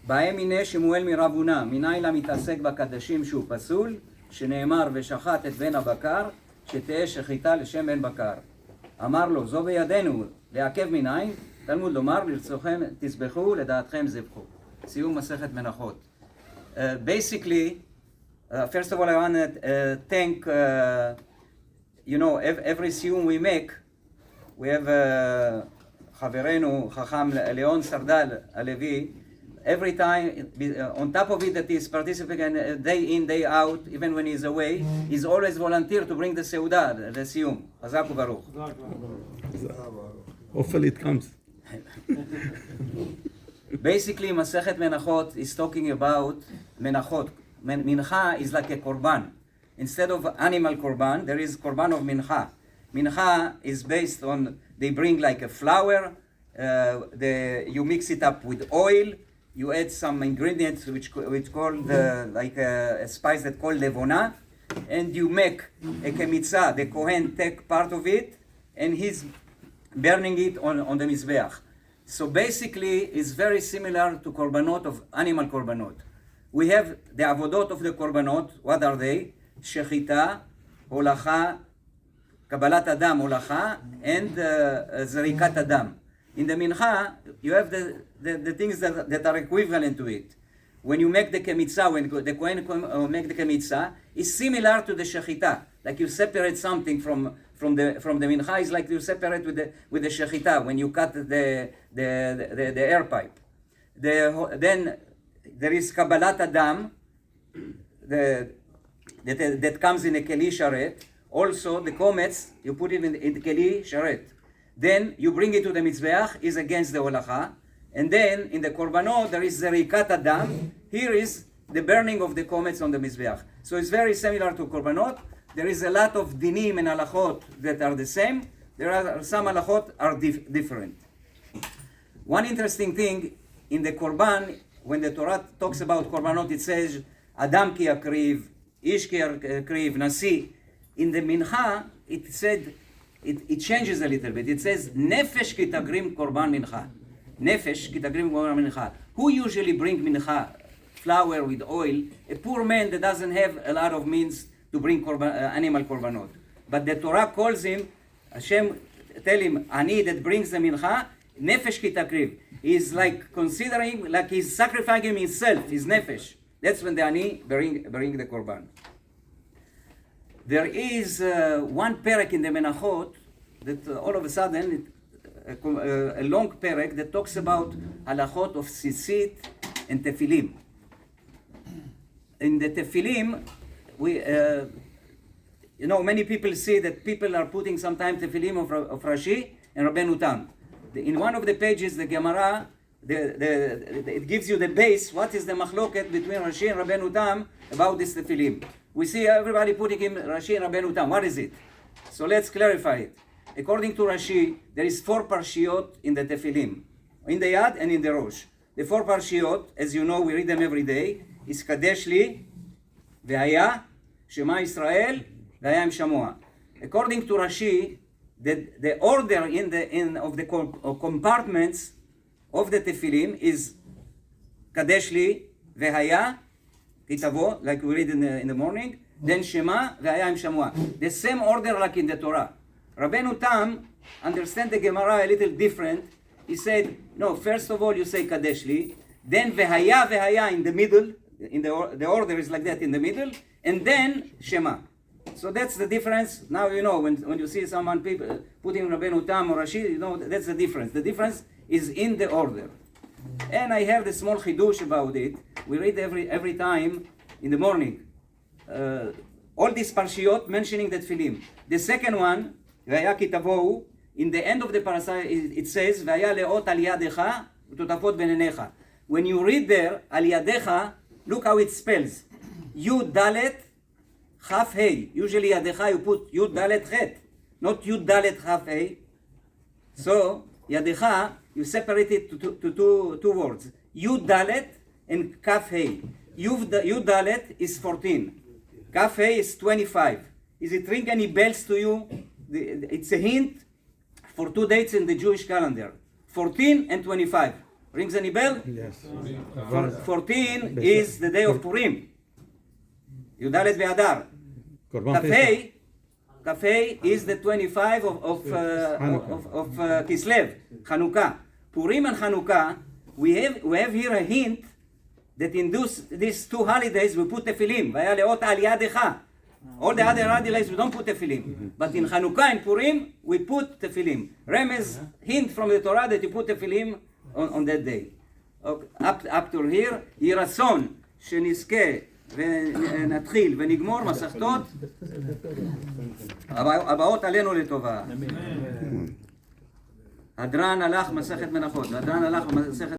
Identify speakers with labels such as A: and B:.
A: בהם הנה שמואל מרבונה, מניין לה מתעסק בקדשים שהוא פסול, שנאמר ושחט את בן הבקר, שתהיה שחיטה לשם בן בקר. אמר לו, זו בידינו, לעכב מניין, תלמוד לומר, לרצוכם תסבחו, לדעתכם זבחו. סיום מסכת מנחות. Basically, first of all, I want to thank, every Siyum we make, we have חברנו, חכם ליאון סרדל הלוי, every time, on top of it that he's participating day in, day out, even when he's away, he's always volunteer to bring the סעודה, the Siyum. חזק וברוך.
B: Hopefully it comes.
A: Basically, Masechet Menachot is talking about Menachot. Minha is like a korban. Instead of animal korban, there is korban of Minha. Minha is based on, they bring like a flour, you mix it up with oil, you add some ingredients which called like a spice that called levona, and you make a kemitzah. The Kohen take part of it, and he's burning it on the mizbeach. So basically, it's very similar to korbanot of animal korbanot. We have the avodot of the korbanot. What are they? Shechita, holacha, kabbalat adam, holacha, and zerikat adam. In the mincha, you have the things that are equivalent to it. When you make the kemitzah, when the Kohen make the kemitzah, it's similar to the shechita. Like you separate something from the mincha, is like you separate with the shechita when you cut the air pipe. Then there is kabbalat adam that comes in a keli sharet. Also the komets you put it in the keli sharet. Then you bring it to the mizbeach, is against the holacha. And then in the korbanot there is the rikat adam. Here is the burning of the komets on the mizbeach. So it's very similar to korbanot. There is a lot of dinim and halachot that are the same. There are some halachot are different. One interesting thing in the korban, when the Torah talks about korbanot, it says Adam ki akriv, Ish ki akriv, Nasi. In the mincha, it said it changes a little bit. It says nefesh ki tagrim korban mincha. Nefesh ki tagrim korban mincha. Who usually bring mincha? Flour with oil. A poor man that doesn't have a lot of means to bring animal korbanot. But the Torah calls him, Hashem tell him, Ani that brings the mincha, nefesh ki takriv. He's like considering, like he's sacrificing himself, his nefesh. That's when the Ani bring the korban. There is one perek in the Menachot that all of a sudden, a long perek that talks about halachot of tzitzit and tefillin. In the tefillin, many people see that people are putting sometimes tefillin of Rashi and Rabbeinu Tam. In one of the pages, the Gemara, it gives you the base. What is the machloket between Rashi and Rabbeinu Tam about this tefillin? We see everybody putting in Rashi and Rabbeinu Tam. What is it? So let's clarify it. According to Rashi, there is 4 parshiot in the tefillin, in the yad and in the rosh. The 4 parshiot, as you know, we read them every day, is Kadesh li, Ve'aya, Shema Yisrael, Ve'aya im Shamoa. According to Rashi, the order of the compartments of the tefillin is Kadesh li, Ve'aya, Kitavo, like we read in the morning, then Shema, Ve'aya im Shamoa. The same order like in the Torah. Rabbeinu Tam understand the Gemara a little different. He said, no, first of all you say Kadesh li, then Ve'aya in the middle, the order is like that in the middle, and then Shema. So that's the difference. Now you know when you see someone people putting Rabbeinu Tam or Rashi, you know that's the difference. The difference is in the order. And I have the small chidush about it. We read every time in the morning. All these parshiot mentioning the tefillin. The second one, Ve'aya ki tavohu, in the end of the parasha it says Ve'aya leot al yadecha utotafot benenecha. When you read there al yadecha, look how it spells. Yud dalet chaf hey. Usually yadecha you put Yud dalet chet, not Yud dalet chaf hey. So yadecha you separate it to two words. Yud dalet and kaf hey. Yud dalet is 14. Kaf hey is 25. Is it ring any bells to you? It's a hint for 2 dates in the Jewish calendar. 14 and 25. Rings any bell?
B: Yes.
A: 14 is the day of Purim. י"ד באדר. כ"ה is the 25 of Kislev, Chanukah. Purim and Chanukah, we have here a hint that in these two holidays we put tefillin. והיה לאות על ידך. All the other holidays we don't put tefillin. But in Chanukah and Purim we put tefillin. Remez, hint from the Torah that you put tefillin on that day. Okay, up to here, יהי רצון שנזכה ונתחיל ונגמור מסכתות הבאות עלינו לטובה. הדרן הלך מסכת מנחות, והדרן הלך מסכת